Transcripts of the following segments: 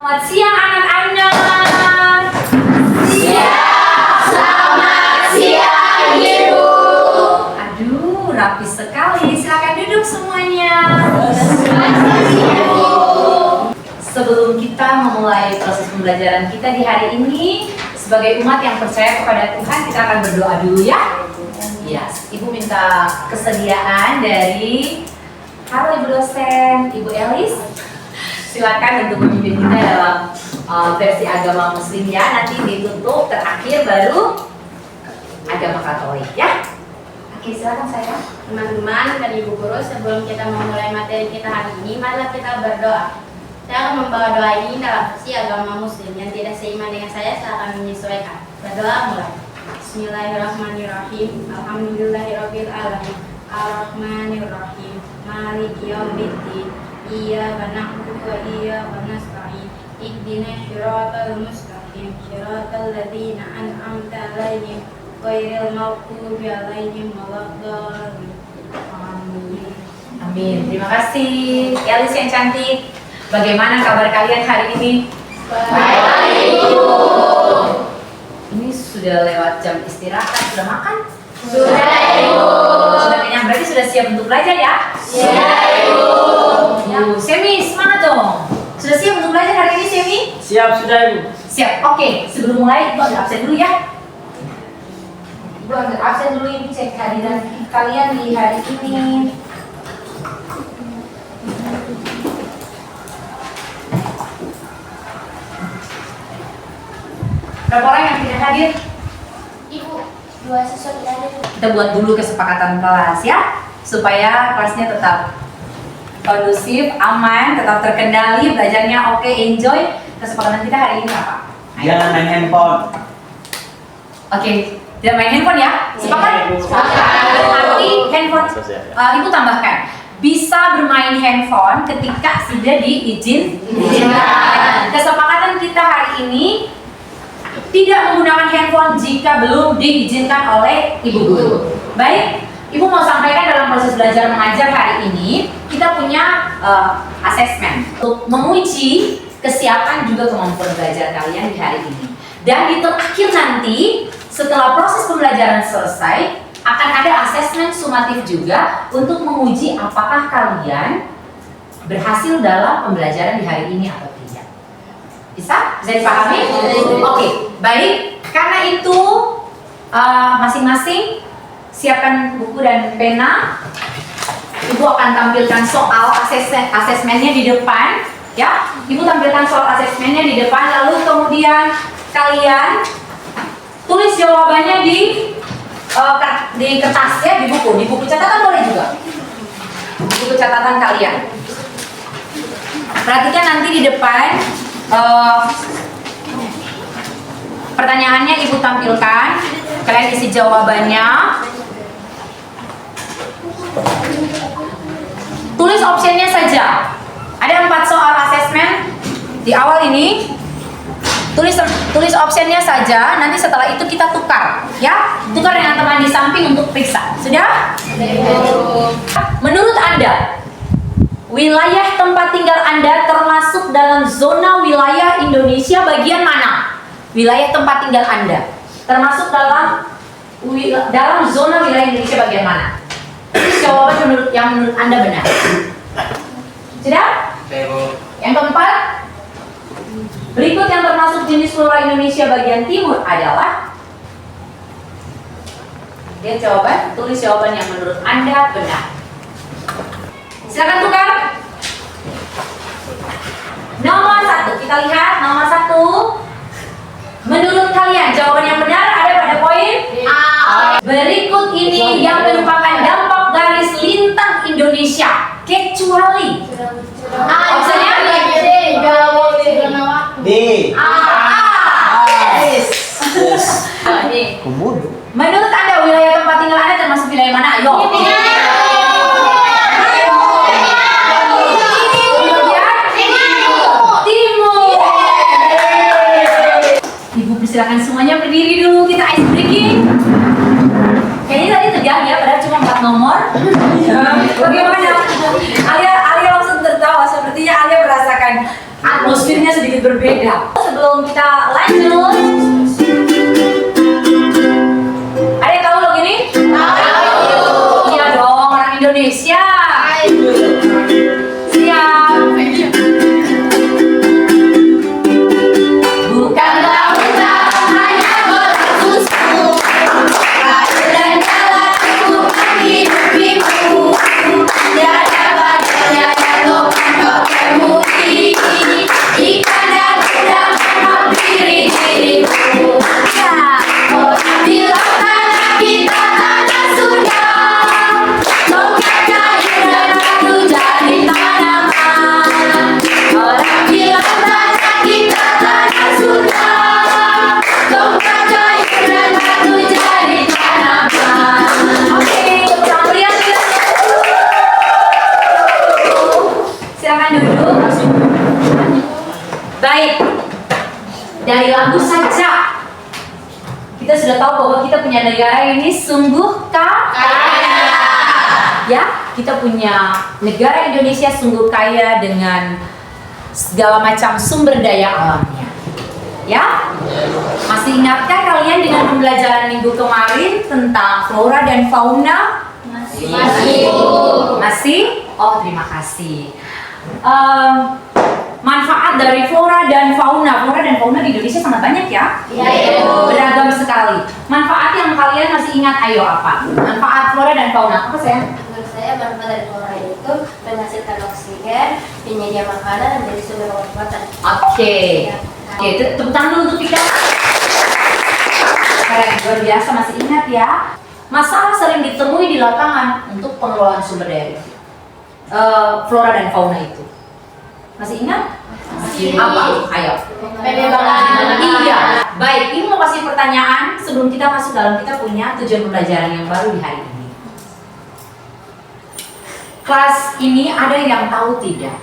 Selamat siang anak-anak. Siap, selamat siang Ibu. Aduh, rapi sekali. Silakan duduk semuanya. Sebelum kita memulai proses pembelajaran kita di hari ini, sebagai umat yang percaya kepada Tuhan, kita akan berdoa dulu ya. Yes. Ibu minta kesediaan dari halo Ibu dosen, Ibu Elis. Silakan untuk memimpin kita dalam versi agama Muslim ya. Nanti ditutup terakhir baru agama Katolik ya. Oke, silakan saya. Teman-teman dan Ibu Guru, sebelum kita memulai materi kita hari ini, marilah kita berdoa. Saya akan membawa doa ini dalam versi agama Muslim. Yang tidak seiman dengan saya, silakan menyesuaikan. Berdoa mulai. Bismillahirrahmanirrahim. Alhamdulillahirabbil alamin. Arrahmanirrahim. Maliki yaumiddin. Iyyaka na'budu wa iyyaka nasta'in. Ihdinas siratal mustaqim. Siratal ladzina an'amta 'alaihim ghairil maghdubi 'alaihim waladdallin. Amin. Amin. Terima kasih Elis yang cantik. Bagaimana kabar kalian hari ini? Baik, Ibu. Ini sudah lewat jam istirahat. Sudah makan? Sudah, Ibu. Sudah kenyang, berarti sudah siap untuk belajar ya? Siap, Ibu. Ya, Semi, semangat dong. Sudah siap untuk belajar hari ini, Semi? Siap, sudah Ibu. Siap. Oke, sebelum mulai, Ibu ambil absen dulu ya. Ibu ambil absen dulu, Ibu cek kehadiran kalian di hari ini. Berapa orang yang tidak hadir? Ibu, 2 siswa tidak ada. Kita buat dulu kesepakatan kelas ya, supaya kelasnya tetap kondusif, aman, tetap terkendali, belajarnya oke, enjoy. Kesepakatan kita hari ini apa? Ayo. Jangan main handphone. Oke, tidak main handphone ya? Sepakat? Sepakat. Berarti handphone, Ibu tambahkan, bisa bermain handphone ketika sudah diizinkan. Kesepakatan kita hari ini tidak menggunakan handphone jika belum diizinkan oleh Ibu Guru. Baik, Ibu mau sampaikan dalam proses belajar mengajar hari ini, kita punya asesmen untuk menguji kesiapan juga kemampuan belajar kalian di hari ini. Dan di terakhir nanti, setelah proses pembelajaran selesai, akan ada asesmen sumatif juga untuk menguji apakah kalian berhasil dalam pembelajaran di hari ini atau tidak. Bisa? Bisa dipahami? Oke, baik. Karena itu masing-masing siapkan buku dan pena. Ibu akan tampilkan soal asesmennya di depan, ya. Ibu tampilkan soal asesmennya di depan, lalu kemudian kalian tulis jawabannya di kertas ya, di buku catatan boleh juga. Buku catatan kalian. Perhatikan nanti di depan. Pertanyaannya Ibu tampilkan, kalian isi jawabannya. Tulis optionnya saja. Ada 4 soal asesmen di awal ini. Tulis optionnya saja. Nanti setelah itu kita tukar, ya. Tukar dengan teman di samping untuk periksa. Sudah? Menurut Anda, wilayah tempat tinggal Anda termasuk dalam zona wilayah Indonesia bagian mana? Wilayah tempat tinggal Anda termasuk dalam zona wilayah Indonesia bagian mana? Jawaban yang menurut Anda benar. Sudah? Yang keempat, berikut yang termasuk jenis flora Indonesia bagian timur adalah. Lihat jawaban, tulis jawaban yang menurut Anda benar. Silakan tukar. Nomor 1, kita lihat nomor 1. Menurut kalian jawaban yang benar ada pada poin A. Berikut ini yang merupakan dampak garis lintang Indonesia kecuali opsinya D. Komodo. Menurut Anda wilayah tempat tinggal Anda termasuk wilayah mana? Ayo. Silakan semuanya berdiri dulu, kita ice breaking. Kayaknya tadi tegang ya, padahal cuma 4 nomor. Bagaimana? Alia langsung tertawa, sepertinya Alia merasakan atmosfernya sedikit sedikit berbeda. Sebelum kita lanjut, ada yang tahu lagu ini? Tahu. Iya dong, orang Indonesia. Siap. Bukanlah hutan hanya bersusu, kayu dan jalanku menghidupimu. Tiada badannya yang lopang kau temui, ikan dan udang menghampiri dirimu. Orang bilang tanah kita tanah surga, logam kayu dan batu jadi tanaman. Orang bilang tanah kita tanah surga, logam kayu dan batu jadi tanaman. Oke, kalian silakan duduk. Baik, dari lagu saja kita sudah tahu bahwa kita punya negara ini sungguh kaya. Ya, kita punya negara Indonesia sungguh kaya dengan segala macam sumber daya alamnya. Ya, masih ingatkah kalian dengan pembelajaran minggu kemarin tentang flora dan fauna? Masih? Oh, terima kasih. Manfaat dari flora dan fauna di Indonesia sangat banyak ya. Beragam sekali. Manfaat yang kalian masih ingat, ayo apa? Manfaat flora dan fauna apa saya? Menurut saya manfaat dari flora itu menghasilkan oksigen, penyedia makanan, dan menjadi sumber obat-obatan. Oke, tepuk tangan dulu untuk Vika. Keren, luar biasa, masih ingat ya. Masalah sering ditemui di lapangan untuk pengelolaan sumber daya flora dan fauna itu. Masih ingat? Apa? Ayo. Iya. Baik, ini mau kasih pertanyaan sebelum kita masuk dalam kita punya tujuan pembelajaran yang baru di hari ini. Kelas ini ada yang tahu tidak?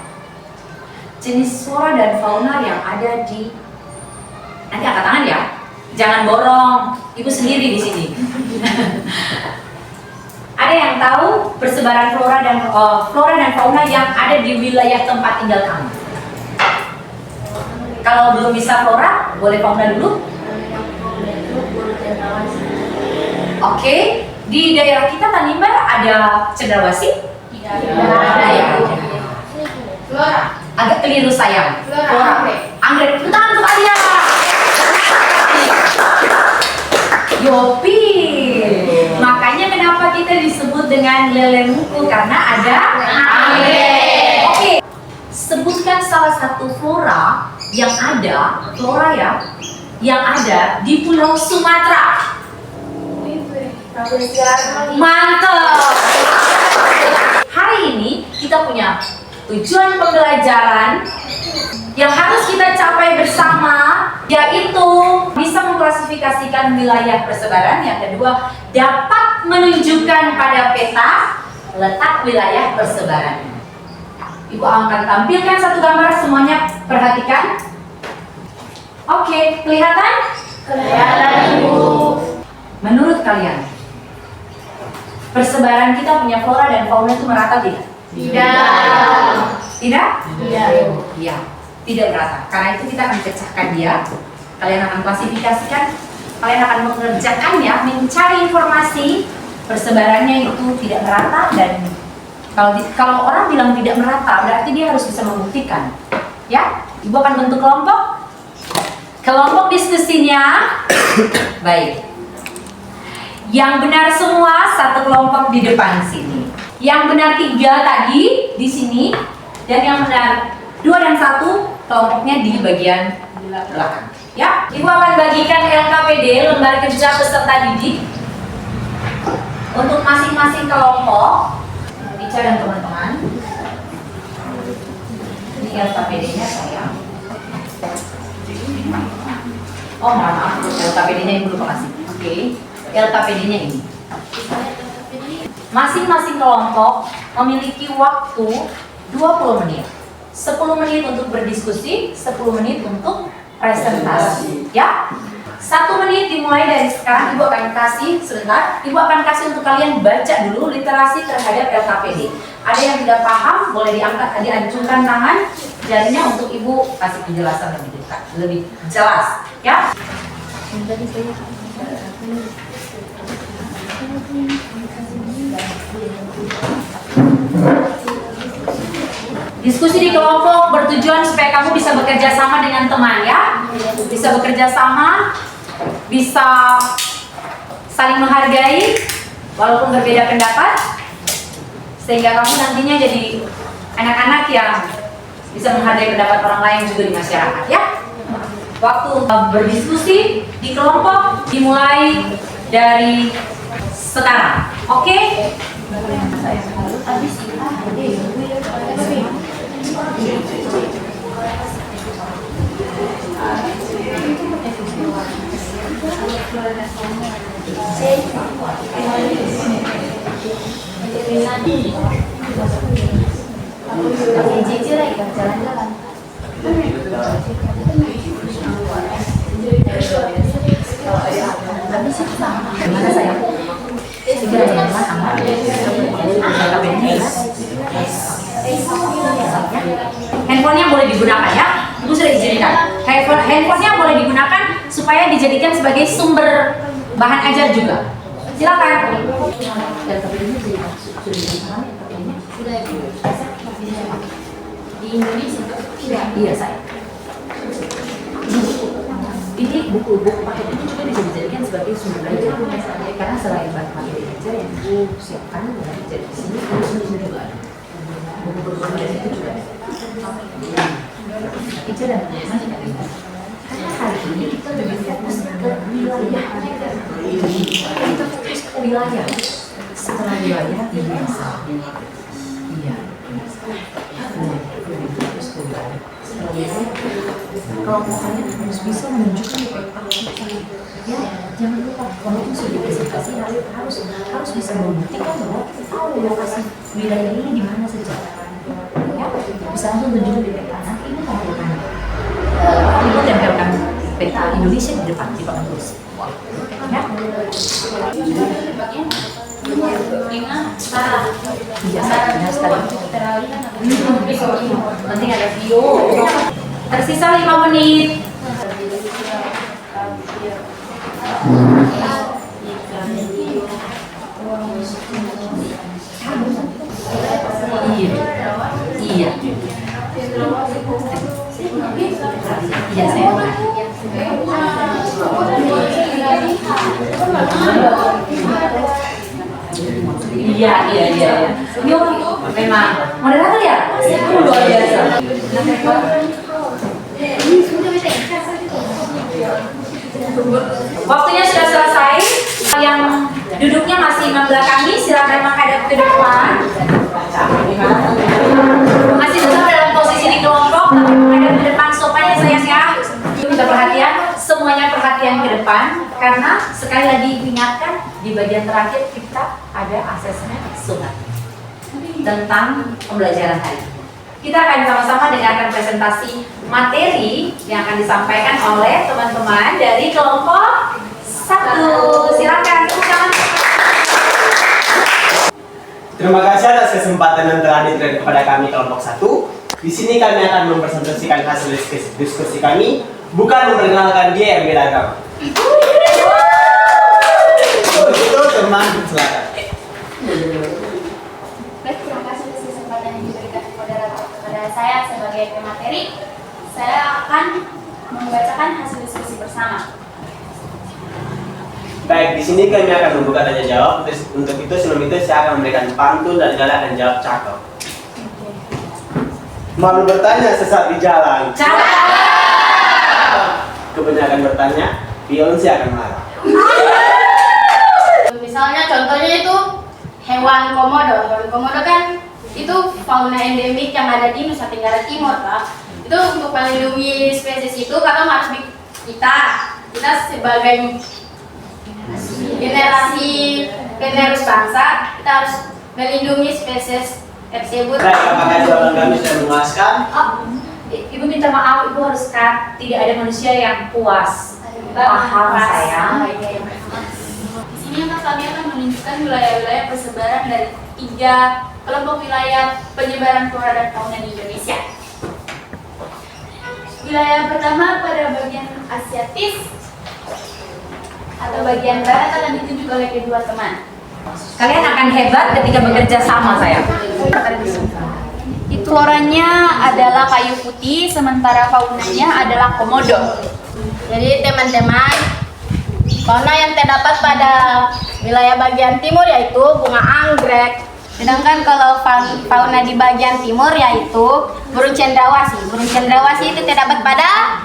Jenis flora dan fauna yang ada di... Nanti angkat tangan ya. Jangan borong. Ibu sendiri di sini. Ada yang tahu persebaran flora dan fauna yang ada di wilayah tempat tinggal kamu? Kalau belum bisa flora, boleh fauna dulu. Oke, di daerah kita Tanimbar ada cendrawasih? Tidak Ada ya. Flora. Agak keliru sayang. Flora. Anggrek. Tepuk tangan untuk Alia. Yopi. Makanya kenapa kita disebut dengan lele muku, karena ada anggrek. Oke. Sebutkan salah satu flora yang ada, yang ada di Pulau Sumatera. Mantap. Hari ini kita punya tujuan pembelajaran yang harus kita capai bersama, yaitu bisa mengklasifikasikan wilayah persebaran. Yang kedua, dapat menunjukkan pada peta letak wilayah persebaran. Ibu akan tampilkan satu gambar, semuanya perhatikan. Oke, kelihatan? Kelihatan, Ibu. Menurut kalian, persebaran kita punya flora dan fauna itu merata tidak? Tidak. Tidak? Tidak. Iya, tidak merata. Karena itu kita akan pecahkan dia. Kalian akan klasifikasikan, kalian akan mengerjakannya, mencari informasi persebarannya itu tidak merata. Dan kalau orang bilang tidak merata, berarti dia harus bisa membuktikan. Ya, Ibu akan bentuk kelompok. Kelompok diskusinya, baik. Yang benar semua satu kelompok di depan sini. Yang benar 3 tadi di sini, dan yang benar 2 dan 1 kelompoknya di bagian belakang. Ya, Ibu akan bagikan LKPD, lembar kerja peserta didik, untuk masing-masing kelompok. Ica dan teman-teman. Ini LKPD-nya saya. Oh, mohon maaf, LKPD-nya Ibu lupa kasih. Oke. LKPD-nya ini. Masing-masing kelompok memiliki waktu 20 menit. 10 menit untuk berdiskusi, 10 menit untuk presentasi. Ya. 1 menit dimulai dari sekarang. Ibu akan kasih sebentar. Ibu akan kasih untuk kalian baca dulu literasi terhadap LKPD. Ada yang tidak paham, boleh diangkat, diacungkan tangan jarinya untuk ibu kasih penjelasan lebih dekat, lebih jelas, ya. Diskusi di kelompok bertujuan supaya kamu bisa bekerja sama dengan teman, ya. Bisa bekerja sama, bisa saling menghargai walaupun berbeda pendapat, sehingga kamu nantinya jadi anak-anak yang bisa menghargai pendapat orang lain juga di masyarakat, ya. Waktu berdiskusi di kelompok dimulai dari sekarang, oke? Jijik lagi kan jalan-jalan. Gimana sayang? Segera nyaman, aman. Handphonenya boleh digunakan, ya. Ibu sudah izinkan. Handphonenya boleh digunakan supaya dijadikan sebagai sumber bahan ajar juga. Silakan. Sudah di Indonesia tidak. Iya saya. Ini buku-buku paket itu juga bisa dijadikan sebagai sumber belajar karena selain materi belajar yang ibu siapkan jadi di sini juga ada buku-buku dari itu juga ada. Itu dan karena hari ini kita lebih fokus ke wilayah, kita fokus ke wilayah. Setelah wilayah biasa, iya. Lebih fokus ke wilayah. Kelompokannya harus bisa menunjukkan ya, jangan lupa walaupun sudah presentasi harus bisa membuktikan bahwa kita tahu lokasi wilayah ini di mana saja, ya. Bisa langsung tunjukkan di peta. Nanti ini tempelkan ibu tempelkan peta Indonesia di depan di papan tulis, ya. Iya, benar sekali. Penting ada video. Tersisa 5 menit. Iya. Iya. Iya, saya. Iya. Yuk, memang moderator ya? Luar biasa. Waktunya sudah selesai. Yang duduknya masih membelakangi, silakan menghadap ke depan. Masih tetap dalam posisi di kelompok, tapi menghadap ke depan sopannya sayang ya. Minta perhatian, semuanya perhatian ke depan, karena sekali lagi ingatkan di bagian terakhir kita ada asesmen sunat tentang pembelajaran hari ini. Kita akan sama-sama dengarkan presentasi materi yang akan disampaikan oleh teman-teman dari kelompok 1. Silakan tepuk tangan. Terima kasih atas kesempatan yang telah diberikan kepada kami kelompok 1. Di sini kami akan mempresentasikan hasil diskusi kami, bukan memperkenalkan dia yang beda agama. Untuk itu, teman, silakan. Baik, terima kasih atas kesempatan yang diberikan kepada saya sebagai pemateri. Saya akan membacakan hasil diskusi bersama. Baik, di sini kami akan membuka tanya jawab. Untuk itu, sebelum itu saya akan memberikan pantun dan kalian akan jawab cakep. Malu bertanya sesat di jalan. Kebanyakan bertanya, Beyonce akan marah. Misalnya contohnya itu hewan komodo. Hewan komodo kan itu fauna endemik yang ada di Nusa Tenggara Timur, Pak. Itu untuk melindungi spesies itu karena harus kita sebagai generasi penerus bangsa, kita harus melindungi spesies tersebut. Baik, apakah jawaban kami sudah memuaskan? Ibu minta maaf, ibu harus cut. Tidak ada manusia yang puas. Paham sayang. Di sini kami akan menunjukkan wilayah-wilayah persebaran dari 3, kelompok wilayah penyebaran flora dan fauna di Indonesia. Wilayah pertama pada bagian Asiatis atau bagian barat akan ditunjuk oleh kedua teman. Kalian akan hebat ketika bekerja sama saya. Floranya adalah kayu putih, sementara faunanya adalah komodo. Jadi teman-teman, fauna yang terdapat pada wilayah bagian timur yaitu bunga anggrek. Sedangkan kalau fauna di bagian timur yaitu burung cendrawasih. Burung cendrawasih itu terdapat pada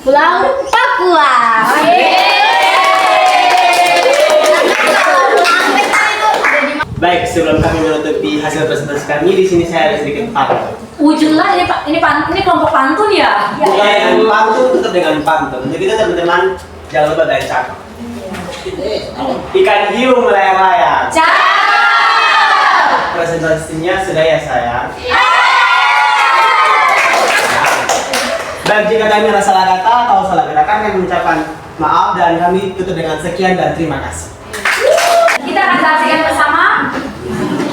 Pulau Papua. Baik, sebelum kami menutupi hasil presentasi kami, di sini saya ada sedikit pantun. Wujudlah ini kelompok pantun ya. Bukan dengan pantun, tetap dengan pantun. Jadi kita teman-teman jangan lupa dari cakap. Ikan hiu melayang-layang. Presentasinya sudah ya sayang. Baik, jika kami ada salah kata atau salah gerakan, kami mengucapkan maaf dan kami tutup dengan sekian dan terima kasih. Kita akan saksikan bersama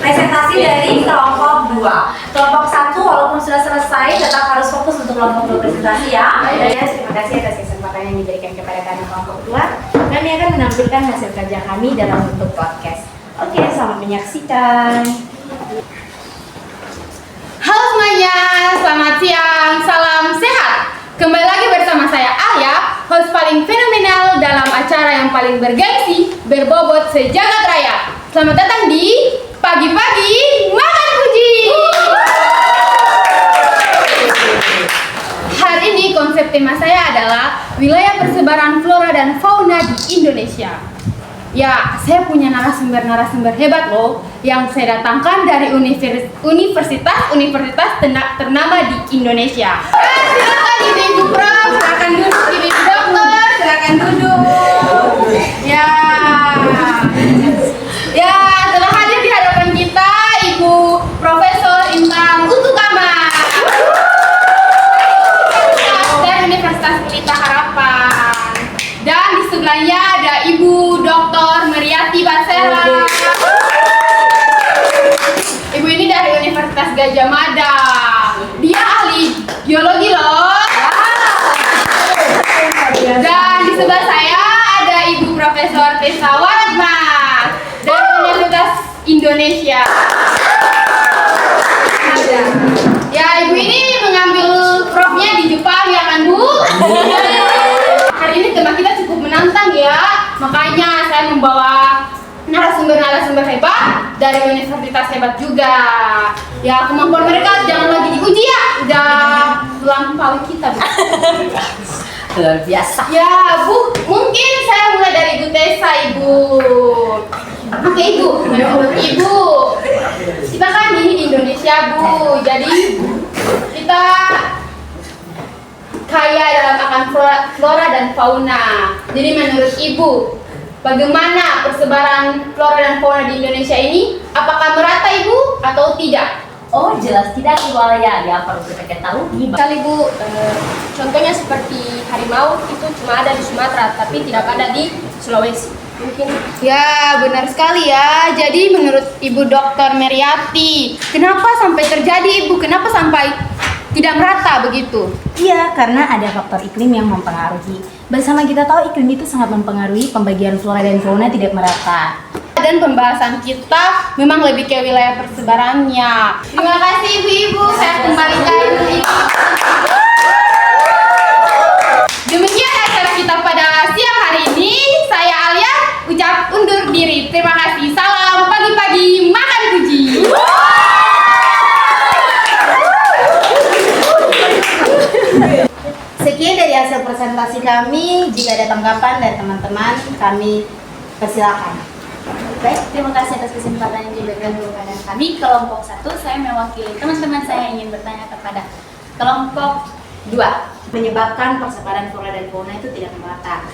presentasi dari kelompok 2. Kelompok 1 walaupun sudah selesai tetap harus fokus untuk kelompok 2 presentasi ya. Terima kasih atas kesempatan yang diberikan kepada kami kelompok 2. Kami akan menampilkan hasil kerja kami dalam bentuk podcast. Oke, selamat menyaksikan. Halo semuanya, selamat siang, salam sehat. Kembali lagi bersama saya Alia, host paling fenomenal dalam acara yang paling bergengsi, berbobot sejagat raya. Selamat datang di Pagi-Pagi Makan Puji. Hari ini konsep tema saya adalah wilayah persebaran flora dan fauna di Indonesia. Ya, saya punya narasumber hebat loh yang saya datangkan dari universitas ternama di Indonesia. Silakan Ibu Prof, silakan duduk. Ibu Dokter, silakan duduk. Ya, telah hadir di hadapan kita Ibu Profesor Intan Utukama dari Universitas Pelita Harapan. Dan di sebelahnya ada Ibu Dr. Meriati Basera. Ibu ini dari Universitas Gajah Mada. Dia ahli geologi loh. Dan di sebelah saya ada Ibu Profesor Tessa Waratmas dari Universitas Indonesia. Ya, Ibu ini mengambil profnya di Jepang ya kan Bu? Hari ini tema kita cukup menantang ya, makanya saya membawa narasumber hebat dari universitas hebat juga. Ya, kemampuan mereka jangan lagi diuji ya, udah melampaui kita Bu. Luar biasa. Ya Bu, mungkin saya mulai dari Ibu Tessa, Ibu. Oke Ibu, kita kan ini di Indonesia Bu, jadi kita kaya dalam akan flora dan fauna. Jadi menurut Ibu, bagaimana persebaran flora dan fauna di Indonesia ini? Apakah merata Ibu atau tidak? Oh, jelas tidak Ibu Alia. Ya, perlu kita ketahui. Kali Bu, contohnya seperti harimau itu cuma ada di Sumatera, tapi tidak ada di Sulawesi. Mungkin Ya, benar sekali ya. Jadi menurut Ibu Dr. Meriati, kenapa sampai terjadi Ibu? Kenapa sampai tidak merata begitu? iya, karena ada faktor iklim yang mempengaruhi. Bersama kita tahu iklim itu sangat mempengaruhi pembagian flora dan fauna tidak merata. Dan pembahasan kita memang lebih ke wilayah persebarannya. Terima kasih Ibu-Ibu, saya kembalikan Ibu. Demikian acara kita pada siang hari ini. Saya Alia, ucap undur diri. Terima kasih. Salam pagi-pagi makan puji. Sekian dari hasil presentasi kami. Jika ada tanggapan dari teman-teman, kami persilakan. Baik, terima kasih atas kesempatan yang diberikan kepada kami. Kelompok 1, saya mewakili teman-teman saya yang ingin bertanya kepada kelompok 2. Menyebabkan persebaran flora dan fauna itu tidak merata.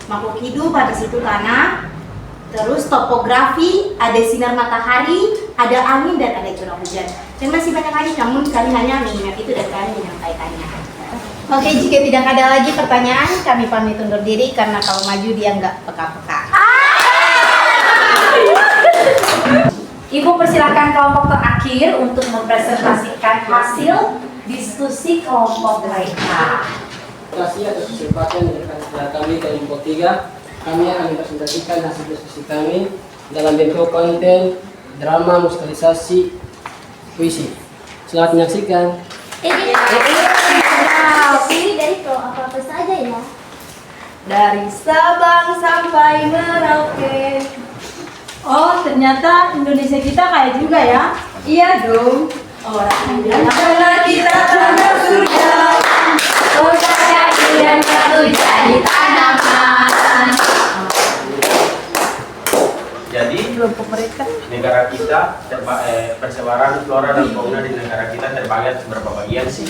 Makhluk hidup ada situ tanah, terus topografi, ada sinar matahari, ada angin dan ada curah hujan. Dan masih banyak lagi, namun kami hanya mengingat itu dan kami menyampaikannya. Oke, jika tidak ada lagi pertanyaan, kami pamit undur diri karena kalau maju dia nggak peka-peka. Ibu persilakan kelompok terakhir untuk mempresentasikan hasil diskusi kelompok mereka. Terima kasih atas kesempatan yang diberikan kepada kami kelompok 3. Kami akan mempresentasikan hasil diskusi kami dalam bentuk konten, drama, musikalisasi, puisi. Selamat menyaksikan. Pilih dari apa-apa saja ya. Dari Sabang sampai Merauke. Oh, ternyata Indonesia kita kaya juga ya. Iya dong. Orang Indonesia kita tanah surga. Surga jadi dan jatuh jadi tanaman. Jadi negara kita persebaran flora dan fauna di negara kita terbagi atas berapa bagian sih?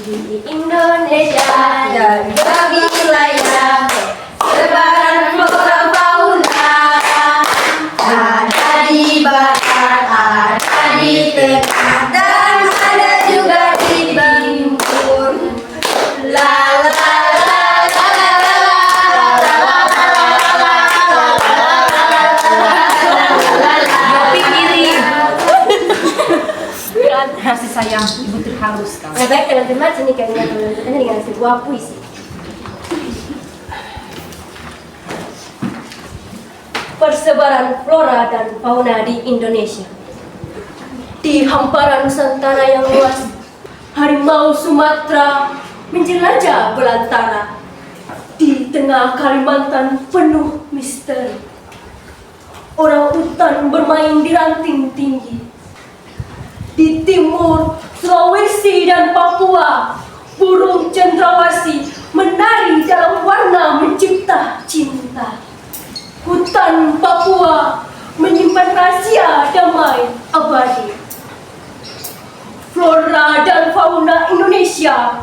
Di Indonesia dan bagi wilayah sebaran flora fauna. Ada di barat, ada di tengah, dan ada juga di timur. La la la la la Kasih sayang, ibu terharu sekali. Baik teman-teman, sini kami akan melanjutkan dengan sebuah puisi. Persebaran flora dan fauna di Indonesia. Di hamparan Nusantara yang luas, harimau Sumatera menjelajah belantara. Di tengah Kalimantan penuh misteri, orang hutan bermain di ranting tinggi. Di timur, Sulawesi dan Papua, burung cendrawasih menari dalam warna mencipta cinta. Hutan Papua menyimpan rahasia damai abadi. Flora dan fauna Indonesia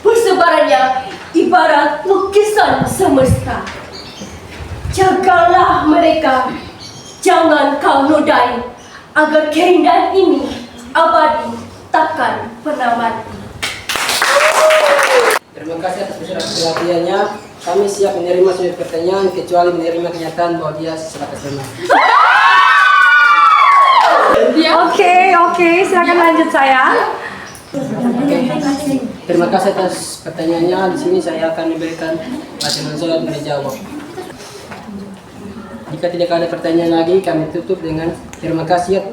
persebarannya ibarat lukisan semesta. Jagalah mereka, jangan kau nodai, agar keindahan ini abadi takkan pernah mati. Terima kasih atas perhatiannya. Kami siap menerima semua pertanyaan kecuali menerima kenyataan bahwa dia salah terima. Oke, silakan lanjut sayang. Terima kasih atas pertanyaannya. Di sini saya akan memberikan materi soal menjawab. Jika tidak ada pertanyaan lagi, kami tutup dengan terima kasih.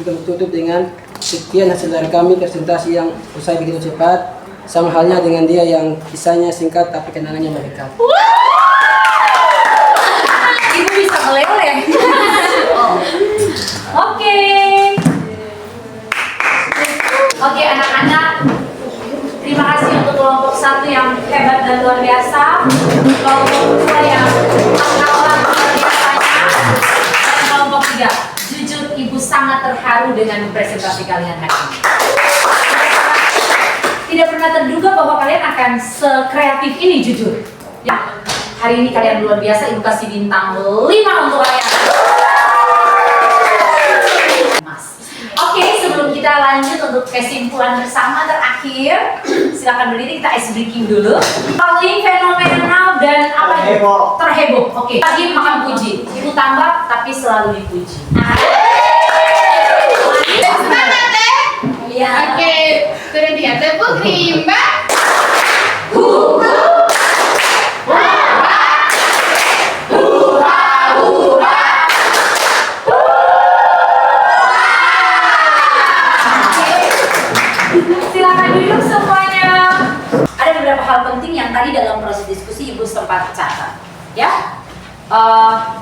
Kita tutup dengan sekian hasil dari kami presentasi yang usai begitu cepat, sama halnya dengan dia yang kisahnya singkat tapi kenangannya melekat. Ibu bisa meleleh. Oke anak-anak, terima kasih untuk kelompok 1 yang hebat dan luar biasa, kelompok 2 yang kawan luar biasanya, dan kelompok 3. Jujur ibu sangat terharu dengan presentasi kalian hari ini. Tidak pernah terduga bahwa kalian akan sekreatif ini, jujur. Ya, hari ini kalian luar biasa, ibu kasih bintang 5 untuk kalian. Oke, sebelum kita lanjut untuk kesimpulan bersama terakhir, silakan berdiri, kita ice breaking dulu. Paling fenomenal dan apa? Terheboh. Oke, lagi makan puji. Ibu tambah tapi selalu dipuji. Semangat deh. Iya. Oke, sudah dia tepuk rimba. Silakan duduk semuanya. Ada beberapa hal penting yang tadi dalam proses diskusi ibu sempat catat, ya.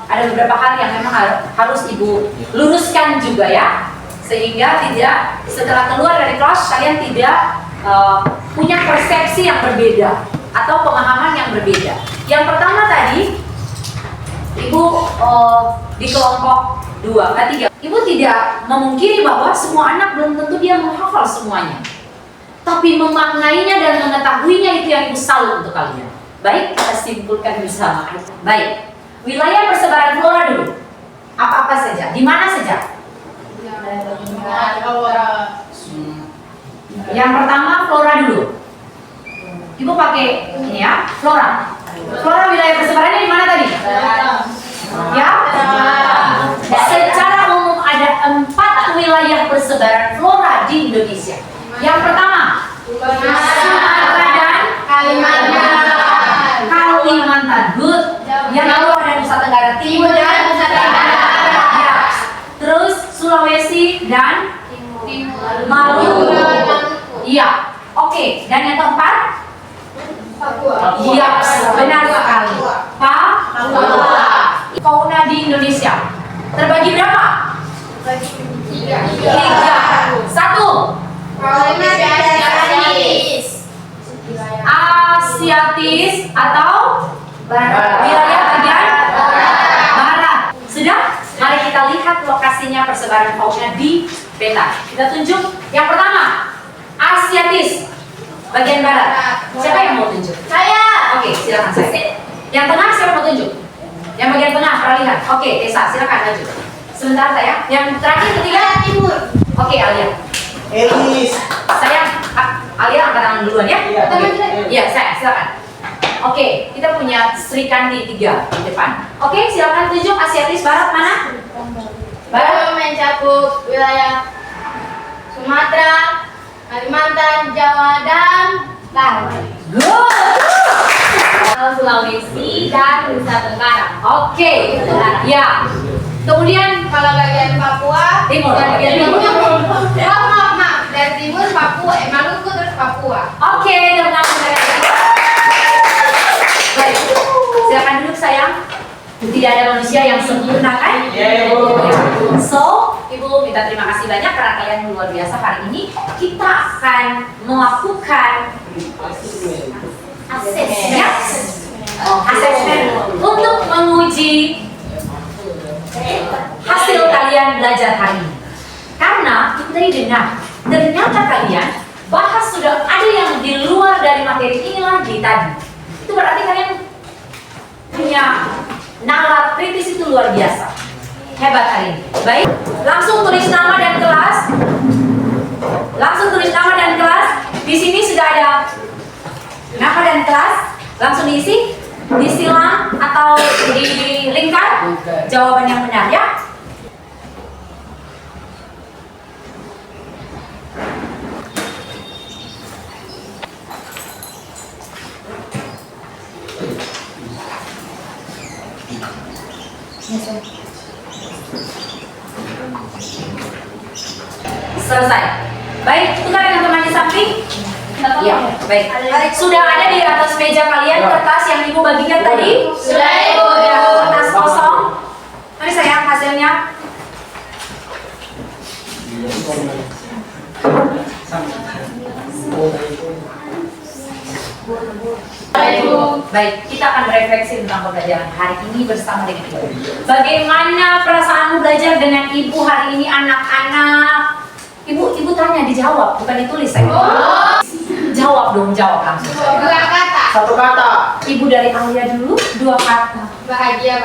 Ada beberapa hal yang memang harus ibu luruskan juga ya, sehingga tidak setelah keluar dari kelas kalian tidak punya persepsi yang berbeda atau pemahaman yang berbeda. Yang pertama tadi ibu di kelompok 3, ibu tidak memungkiri bahwa semua anak belum tentu dia menghafal semuanya, tapi memaknainya dan mengetahuinya itu yang ibu salut untuk kalian. Baik, kita simpulkan bersama. Baik, wilayah persebaran flora dulu. Apa-apa saja, di mana saja? Yang pertama flora dulu. Ibu pakai ini ya, flora. Flora wilayah persebarannya di mana tadi? Ya. Secara umum ada wilayah persebaran flora di Indonesia? Yang pertama, Sumatera dan Kalimantan. Good. Yang kedua ada Nusa Tenggara Timur dan Nusa Tenggara Barat. Ya. Terus Sulawesi dan Maluku. Iya. Oke. Dan yang keempat? Iya, benar sekali. Papua. Fauna di Indonesia terbagi berapa? Tiga. Satu. Asiatis atau wilayah bagian barat. Sudah? Mari kita lihat lokasinya persebaran fauna di peta. Kita tunjuk. Yang pertama, Asiatis bagian barat. Siapa yang mau tunjuk? Saya. Oke, silakan saya. Yang tengah siapa mau tunjuk? Yang bagian tengah peralihan. Oke, Tessa, silakan maju. Sebentar saya. Yang terakhir ketiga timur. Oke, Alia. Elis. Saya Alia angkat tangan duluan ya. Iya, saya silakan. Oke, kita punya Sri Kandi 3 di depan. Oke, silakan tunjuk Asiatis barat mana? Barat Mencakup wilayah Sumatera, Kalimantan, Jawa, dan Bali. Good. Sulawesi dan Nusa Tenggara. Oke. Ya. Kemudian Kalau bagian Papua, Timur. bagian timur. Maaf. Dari timur Papua, Maluku terus Papua. Oke, teman-teman. Baik. Silakan duduk sayang. Tidak ada manusia yang sempurna kan? Iya, Ibu. So, Ibu minta terima kasih banyak karena kalian luar biasa hari ini. Kita akan melakukan asesmen untuk menguji hasil kalian belajar hari ini. Karena kita tadi dengar, ternyata kalian bahas sudah ada yang di luar dari materi ini lagi tadi. Itu berarti kalian punya nalar kritis itu luar biasa. Hebat hari ini. Baik, langsung tulis nama dan kelas. Di sini sudah ada nama dan kelas. Langsung diisi, disilang atau dilingkar jawaban yang benar ya. Selesai. Baik, tukar dengan teman di samping. Ya, baik. Sudah ada di atas meja kalian kertas yang Ibu bagikan tadi? Sudah, Ibu. Ya, kertas kosong. Mari sayang hasilnya. Baik, kita akan refleksi tentang pembelajaran hari ini bersama dengan Ibu. Bagaimana perasaanmu belajar dengan Ibu hari ini, anak-anak? Ibu tanya, dijawab, bukan ditulis saya. Jawab dong, jawab langsung. Dua kata. Satu kata. Ibu dari Alia dulu, 2 kata. Bahagia.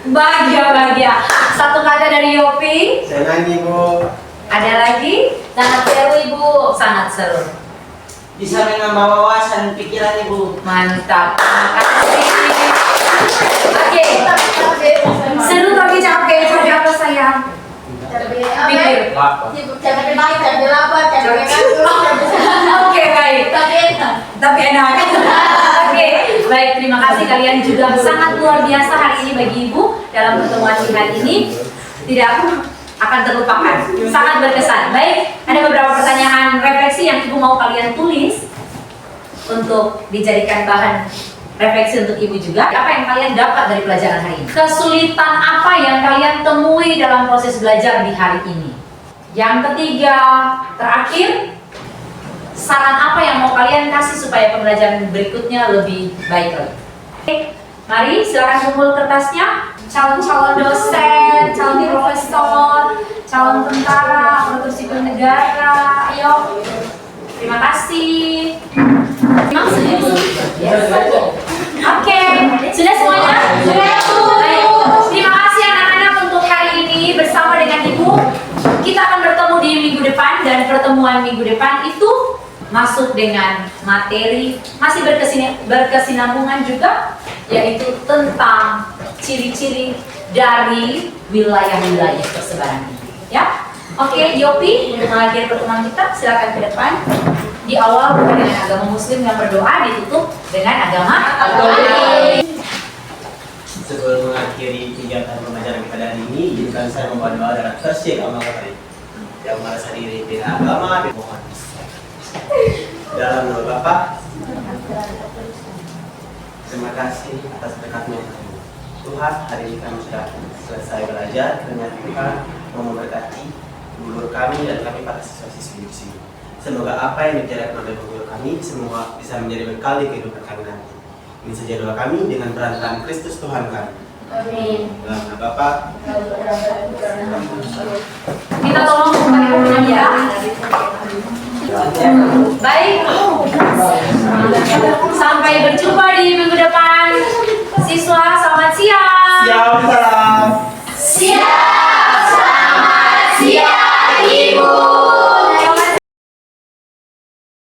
Bahagia. 1 kata dari Yopi. Senang, Ibu. Ada lagi? Sangat seru, Ibu. Sangat seru. Bisa menambah wawasan pikiran Ibu. Mantap. Terima kasih. Oke. Seru tapi capek. Capek apa sayang? Pikir. Capek baik, capek lapar, capek Oke, baik. Tapi enak. Oke, baik. Terima kasih kalian juga sangat luar biasa hari ini bagi Ibu dalam pertemuan hari ini. Tidak akan terlupakan. Sangat berkesan. Baik, ada beberapa pertanyaan refleksi yang Ibu mau kalian tulis untuk dijadikan bahan refleksi untuk Ibu juga. Apa yang kalian dapat dari pelajaran hari ini? Kesulitan apa yang kalian temui dalam proses belajar di hari ini? Yang ketiga, terakhir, saran apa yang mau kalian kasih supaya pembelajaran berikutnya lebih baik lagi? Oke, mari silakan kumpul kertasnya. Calon-calon dosen, calon profesor, calon tentara, aparatur sipil negara. Ayo. Terima kasih. Oke, sudah semuanya? Sudah. Baik. Terima kasih anak-anak untuk hari ini bersama dengan Ibu. Kita akan bertemu di minggu depan dan pertemuan minggu depan itu masuk dengan materi masih berkesinambungan juga, yaitu tentang ciri-ciri dari wilayah-wilayah persebaran ini. Ya, Oke, Yopi, untuk mengakhiri pertemuan kita, silakan ke depan. Di awal buka dengan agama Muslim yang berdoa, ditutup dengan agama lain. Sebelum mengakhiri kegiatan pembelajaran kita hari ini, izinkan saya membawa doa dalam versi agama kami yang merasa diri beda agama, dimohon. Dalam nama Bapa, terima kasih atas berkat-Mu. Tuhan, hari ini kami sudah selesai belajar, kiranya Tuhan mau memberkati guru kami dan kami para siswa-siswi di sini. Semoga apa yang dibicarakan oleh guru kami semua bisa menjadi bekal di kehidupan kami nanti. Ini saja doa kami dengan perantaraan Kristus Tuhan kami. Amin. Dalam nama Bapa, Kita tolong kembali ke rumah ya. Baik. Sampai berjumpa di minggu depan. Siswa, selamat siang. siap.